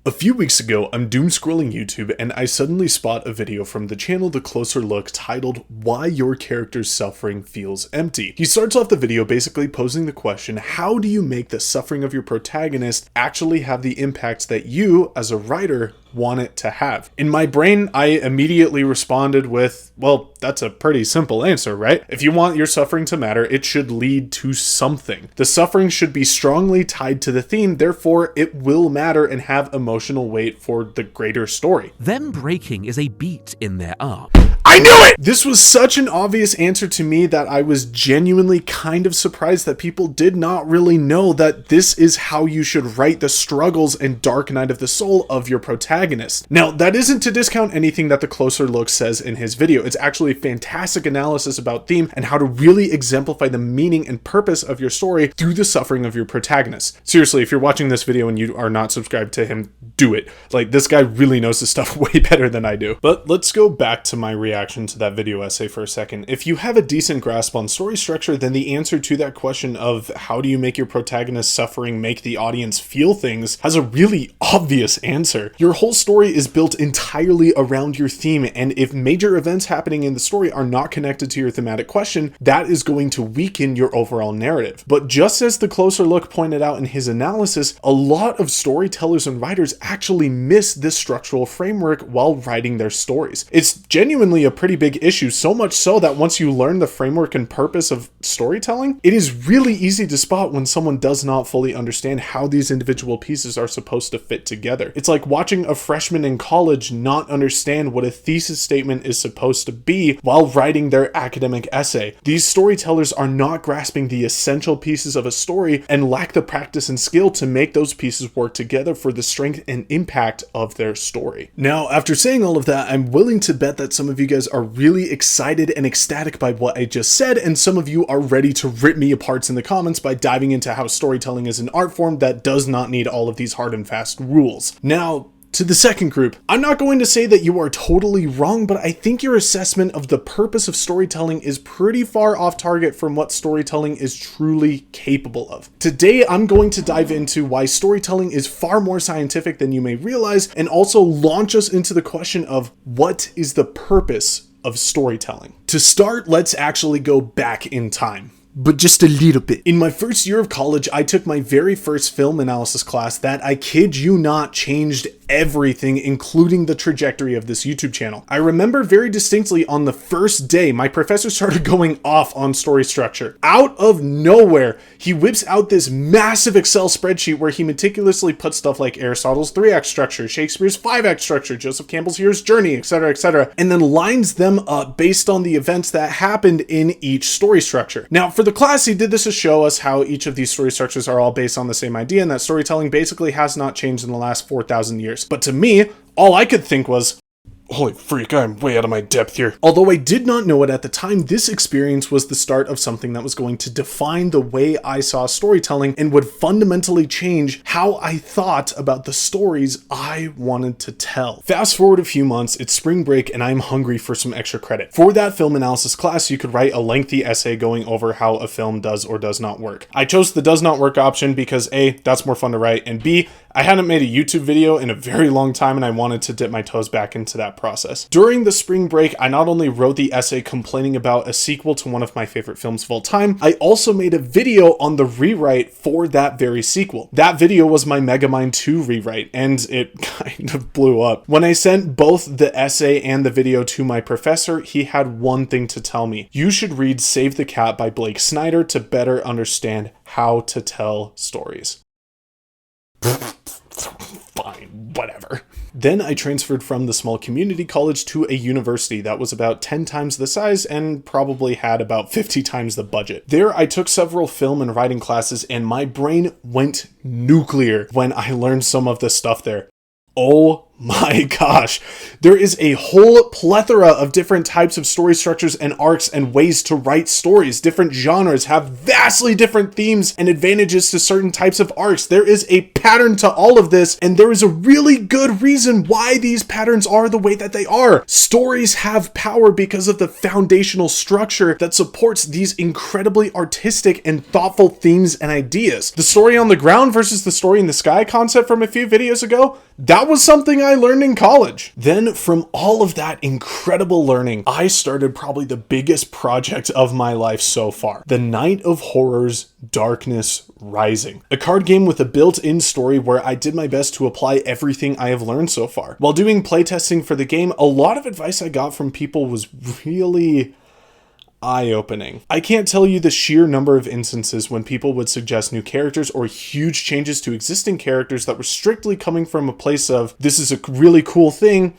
A few weeks ago, I'm doom scrolling YouTube and I suddenly spot a video from the channel The Closer Look titled Why Your Character's Suffering Feels Empty. He starts off the video basically posing the question, how do you make the suffering of your protagonist actually have the impact that you, as a writer, want it to have? In my brain, I immediately responded with, well, that's a pretty simple answer, right? If you want your suffering to matter, it should lead to something. The suffering should be strongly tied to the theme, therefore it will matter and have emotional weight for the greater story. Them breaking is a beat in their arm. I knew it! This was such an obvious answer to me that I was genuinely kind of surprised that people did not really know that this is how you should write the struggles and dark night of the soul of your protagonist. Now, that isn't to discount anything that The Closer Look says in his video. It's actually a fantastic analysis about theme and how to really exemplify the meaning and purpose of your story through the suffering of your protagonist. Seriously, if you're watching this video and you are not subscribed to him, do it. Like, this guy really knows this stuff way better than I do. But let's go back to my reaction to that video essay for a second. If you have a decent grasp on story structure, then the answer to that question of how do you make your protagonist's suffering make the audience feel things has a really obvious answer. Your whole story is built entirely around your theme, and if major events happening in the story are not connected to your thematic question, that is going to weaken your overall narrative. But just as The Closer Look pointed out in his analysis, a lot of storytellers and writers actually miss this structural framework while writing their stories. It's genuinely a pretty big issue, so much so that once you learn the framework and purpose of storytelling, it is really easy to spot when someone does not fully understand how these individual pieces are supposed to fit together. It's like watching a freshman in college not understand what a thesis statement is supposed to be while writing their academic essay. These storytellers are not grasping the essential pieces of a story and lack the practice and skill to make those pieces work together for the strength and impact of their story. Now, after saying all of that, I'm willing to bet that some of you guys are really excited and ecstatic by what I just said, and some of you are ready to rip me apart in the comments by diving into how storytelling is an art form that does not need all of these hard and fast rules. Now, to the second group, I'm not going to say that you are totally wrong, but I think your assessment of the purpose of storytelling is pretty far off target from what storytelling is truly capable of. Today, I'm going to dive into why storytelling is far more scientific than you may realize, and also launch us into the question of what is the purpose of storytelling. To start, let's actually go back in time. But just a little bit. In my first year of college, I took my very first film analysis class that, I kid you not, changed everything, including the trajectory of this YouTube channel. I remember very distinctly on the first day, my professor started going off on story structure. Out of nowhere, he whips out this massive Excel spreadsheet where he meticulously puts stuff like Aristotle's 3-act structure, Shakespeare's 5-act structure, Joseph Campbell's hero's journey, etc., and then lines them up based on the events that happened in each story structure. Now, for the class, he did this to show us how each of these story structures are all based on the same idea, and that storytelling basically has not changed in the last 4,000 years. But to me, all I could think was, holy freak, I'm way out of my depth here. Although I did not know it at the time, this experience was the start of something that was going to define the way I saw storytelling and would fundamentally change how I thought about the stories I wanted to tell. Fast forward a few months, it's spring break, and I'm hungry for some extra credit. For that film analysis class, you could write a lengthy essay going over how a film does or does not work. I chose the does not work option because A, that's more fun to write, and B, I hadn't made a YouTube video in a very long time and I wanted to dip my toes back into that process. During the spring break, I not only wrote the essay complaining about a sequel to one of my favorite films of all time, I also made a video on the rewrite for that very sequel. That video was my Megamind 2 rewrite, and it kind of blew up. When I sent both the essay and the video to my professor, he had one thing to tell me. You should read Save the Cat by Blake Snyder to better understand how to tell stories. Fine, whatever. Then I transferred from the small community college to a university that was about 10 times the size and probably had about 50 times the budget. There I took several film and writing classes, and my brain went nuclear when I learned some of the stuff there. Oh My gosh, there is a whole plethora of different types of story structures and arcs and ways to write stories. Different genres have vastly different themes and advantages to certain types of arcs. There is a pattern to all of this, and there is a really good reason why these patterns are the way that they are. Stories have power because of the foundational structure that supports these incredibly artistic and thoughtful themes and ideas. The story on the ground versus the story in the sky concept from a few videos ago, that was something I learned in college. Then from all of that incredible learning, I started probably the biggest project of my life so far. The Night of Horrors Darkness Rising. A card game with a built-in story where I did my best to apply everything I have learned so far. While doing playtesting for the game, a lot of advice I got from people was really eye-opening. I can't tell you the sheer number of instances when people would suggest new characters or huge changes to existing characters that were strictly coming from a place of, this is a really cool thing,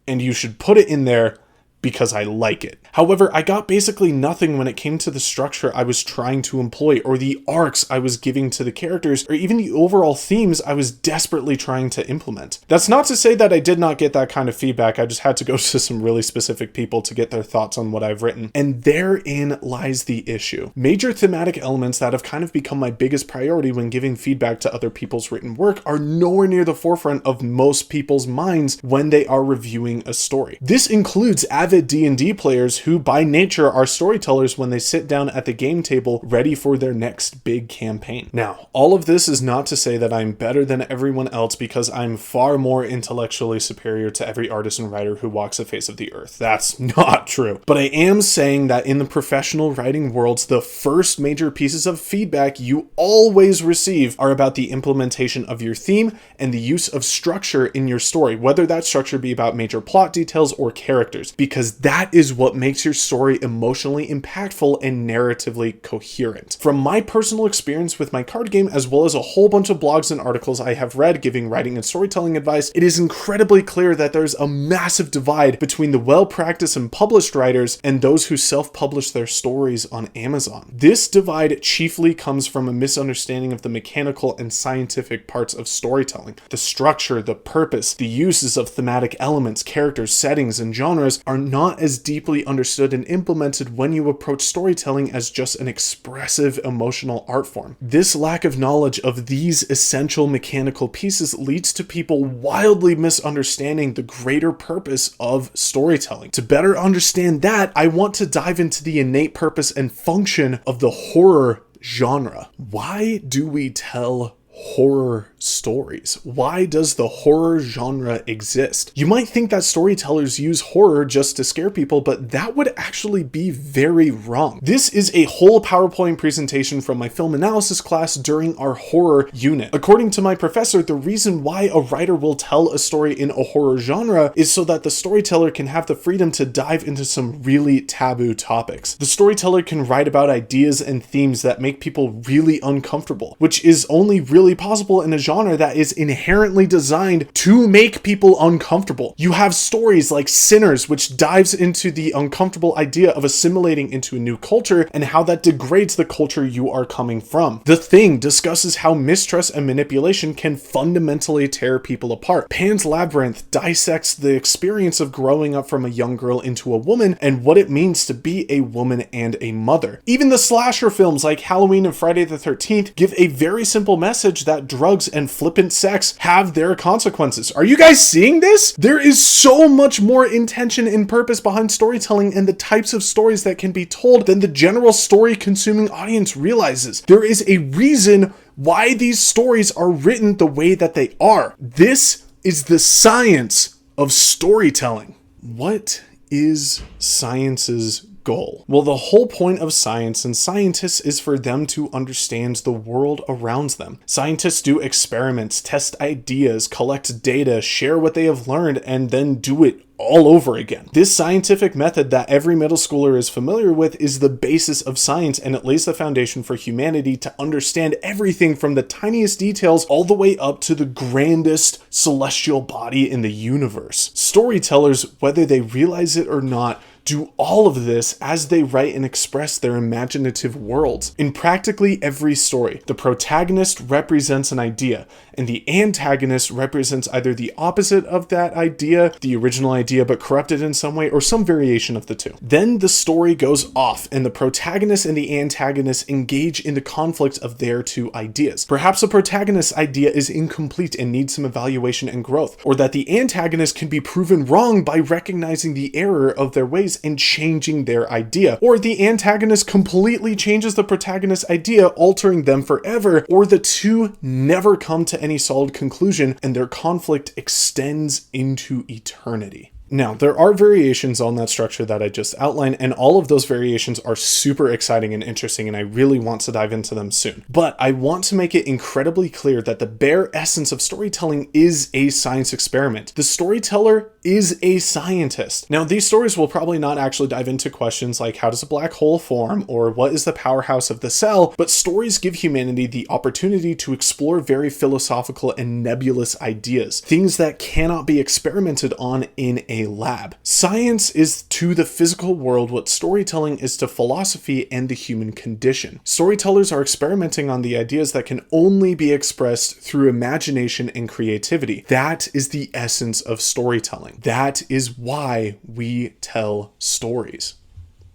and you should put it in there because I like it. However, I got basically nothing when it came to the structure I was trying to employ, or the arcs I was giving to the characters, or even the overall themes I was desperately trying to implement. That's not to say that I did not get that kind of feedback. I just had to go to some really specific people to get their thoughts on what I've written. And therein lies the issue. Major thematic elements that have kind of become my biggest priority when giving feedback to other people's written work are nowhere near the forefront of most people's minds when they are reviewing a story. This includes avid D&D players who by nature are storytellers when they sit down at the game table ready for their next big campaign. Now, all of this is not to say that I'm better than everyone else, because I'm far more intellectually superior to every artist and writer who walks the face of the earth. That's not true. But I am saying that in the professional writing worlds, the first major pieces of feedback you always receive are about the implementation of your theme and the use of structure in your story, whether that structure be about major plot details or characters, because that is what makes your story emotionally impactful and narratively coherent. From my personal experience with my card game, as well as a whole bunch of blogs and articles I have read giving writing and storytelling advice, it is incredibly clear that there's a massive divide between the well-practiced and published writers and those who self-publish their stories on Amazon. This divide chiefly comes from a misunderstanding of the mechanical and scientific parts of storytelling. The structure, the purpose, the uses of thematic elements, characters, settings, and genres are not as deeply understood and implemented when you approach storytelling as just an expressive emotional art form. This lack of knowledge of these essential mechanical pieces leads to people wildly misunderstanding the greater purpose of storytelling. To better understand that, I want to dive into the innate purpose and function of the horror genre. Why do we tell horror stories? Why does the horror genre exist? You might think that storytellers use horror just to scare people, but that would actually be very wrong. This is a whole PowerPoint presentation from my film analysis class during our horror unit. According to my professor, the reason why a writer will tell a story in a horror genre is so that the storyteller can have the freedom to dive into some really taboo topics. The storyteller can write about ideas and themes that make people really uncomfortable, which is only really possible in a genre that is inherently designed to make people uncomfortable. You have stories like Sinners, which dives into the uncomfortable idea of assimilating into a new culture and how that degrades the culture you are coming from. The Thing discusses how mistrust and manipulation can fundamentally tear people apart. Pan's Labyrinth dissects the experience of growing up from a young girl into a woman and what it means to be a woman and a mother. Even the slasher films like Halloween and Friday the 13th give a very simple message that drugs and flippant sex have their consequences. Are you guys seeing this? There is so much more intention and purpose behind storytelling and the types of stories that can be told than the general story consuming audience realizes. There is a reason why these stories are written the way that they are. This is the science of storytelling. What is science's goal? Well, the whole point of science and scientists is for them to understand the world around them. Scientists do experiments, test ideas, collect data, share what they have learned, and then do it all over again. This scientific method that every middle schooler is familiar with is the basis of science, and it lays the foundation for humanity to understand everything from the tiniest details all the way up to the grandest celestial body in the universe. Storytellers, whether they realize it or not, do all of this as they write and express their imaginative worlds. In practically every story, the protagonist represents an idea, and the antagonist represents either the opposite of that idea, the original idea but corrupted in some way, or some variation of the two. Then the story goes off, and the protagonist and the antagonist engage in the conflict of their two ideas. Perhaps the protagonist's idea is incomplete and needs some evaluation and growth, or that the antagonist can be proven wrong by recognizing the error of their ways and changing their idea, or the antagonist completely changes the protagonist's idea, altering them forever, or the two never come to any solid conclusion and their conflict extends into eternity. Now, there are variations on that structure that I just outlined, and all of those variations are super exciting and interesting, and I really want to dive into them soon. But I want to make it incredibly clear that the bare essence of storytelling is a science experiment. The storyteller is a scientist. Now, these stories will probably not actually dive into questions like how does a black hole form, or what is the powerhouse of the cell, but stories give humanity the opportunity to explore very philosophical and nebulous ideas, things that cannot be experimented on in a lab. Science is to the physical world what storytelling is to philosophy and the human condition. Storytellers are experimenting on the ideas that can only be expressed through imagination and creativity. That is the essence of storytelling. That is why we tell stories.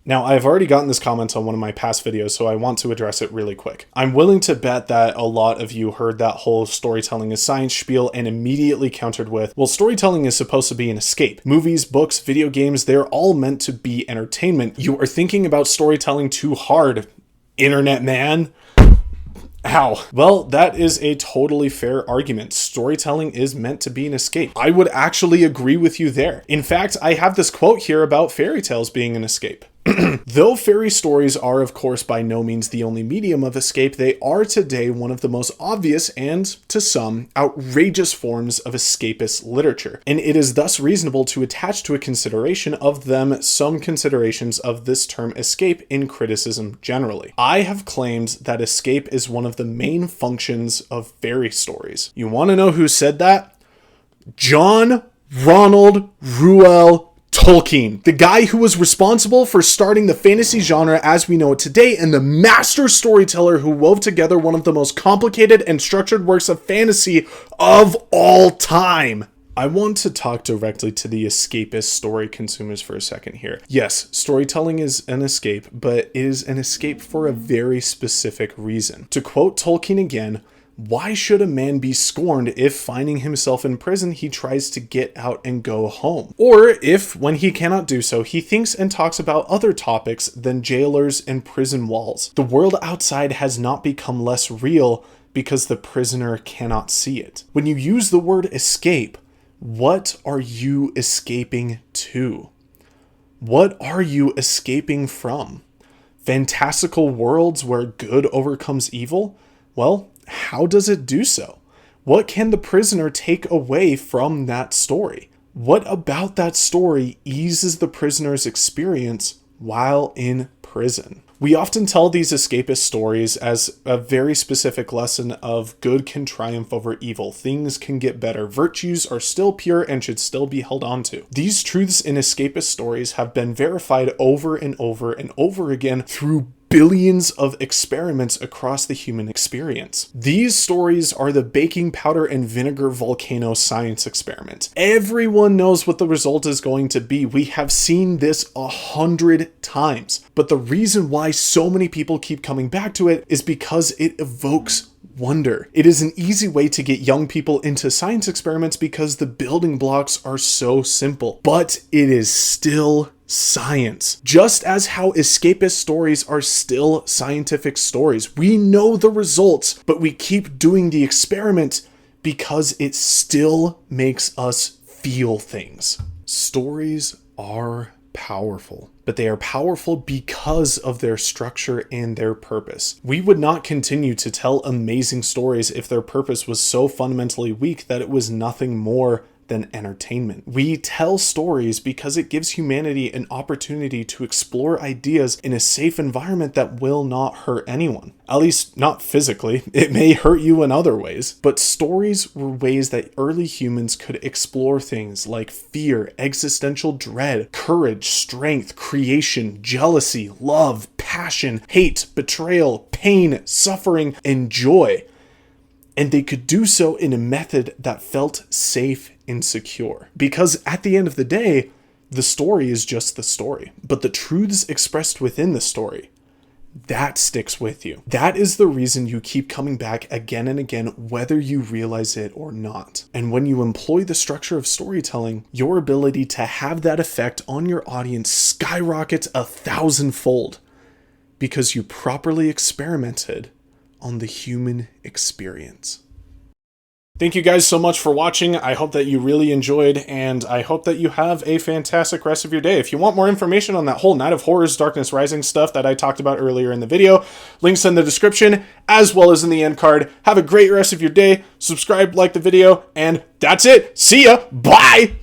Now, I've already gotten this comment on one of my past videos, so I want to address it really quick. I'm willing to bet that a lot of you heard that whole storytelling is science spiel and immediately countered with, well, storytelling is supposed to be an escape. Movies, books, video games, they're all meant to be entertainment. You are thinking about storytelling too hard, internet man. Ow. Well, that is a totally fair argument. Storytelling is meant to be an escape. I would actually agree with you there. In fact, I have this quote here about fairy tales being an escape. Though fairy stories are, of course, by no means the only medium of escape, they are today one of the most obvious and, to some, outrageous forms of escapist literature. And it is thus reasonable to attach to a consideration of them some considerations of this term escape in criticism generally. I have claimed that escape is one of the main functions of fairy stories. You want to know who said that? John Ronald Reuel Tolkien, the guy who was responsible for starting the fantasy genre as we know it today, and the master storyteller who wove together one of the most complicated and structured works of fantasy of all time. I want to talk directly to the escapist story consumers for a second here. Yes, storytelling is an escape, but it is an escape for a very specific reason. To quote Tolkien again, why should a man be scorned if, finding himself in prison, he tries to get out and go home? Or if, when he cannot do so, he thinks and talks about other topics than jailers and prison walls? The world outside has not become less real because the prisoner cannot see it. When you use the word escape, what are you escaping to? What are you escaping from? Fantastical worlds where good overcomes evil? Well, how does it do so? What can the prisoner take away from that story? What about that story eases the prisoner's experience while in prison? We often tell these escapist stories as a very specific lesson of good can triumph over evil. Things can get better. Virtues are still pure and should still be held on to. These truths in escapist stories have been verified over and over and over again through billions of experiments across the human experience. These stories are the baking powder and vinegar volcano science experiment. Everyone knows what the result is going to be. We have seen this 100 times. But the reason why so many people keep coming back to it is because it evokes wonder. It is an easy way to get young people into science experiments because the building blocks are so simple. But it is still science. Just as how escapist stories are still scientific stories. We know the results, but we keep doing the experiment because it still makes us feel things. Stories are powerful, but they are powerful because of their structure and their purpose. We would not continue to tell amazing stories if their purpose was so fundamentally weak that it was nothing more than entertainment. We tell stories because it gives humanity an opportunity to explore ideas in a safe environment that will not hurt anyone. At least not physically. It may hurt you in other ways. But stories were ways that early humans could explore things like fear, existential dread, courage, strength, creation, jealousy, love, passion, hate, betrayal, pain, suffering, and joy. And they could do so in a method that felt safe and secure. Because at the end of the day, the story is just the story. But the truths expressed within the story, that sticks with you. That is the reason you keep coming back again and again, whether you realize it or not. And when you employ the structure of storytelling, your ability to have that effect on your audience skyrockets 1,000-fold because you properly experimented on the human experience. Thank you guys so much for watching. I hope that you really enjoyed, and I hope that you have a fantastic rest of your day. If you want more information on that whole Night of Horrors, Darkness Rising stuff that I talked about earlier in the video, links in the description as well as in the end card. Have a great rest of your day. Subscribe, like the video, and that's it. See ya. Bye.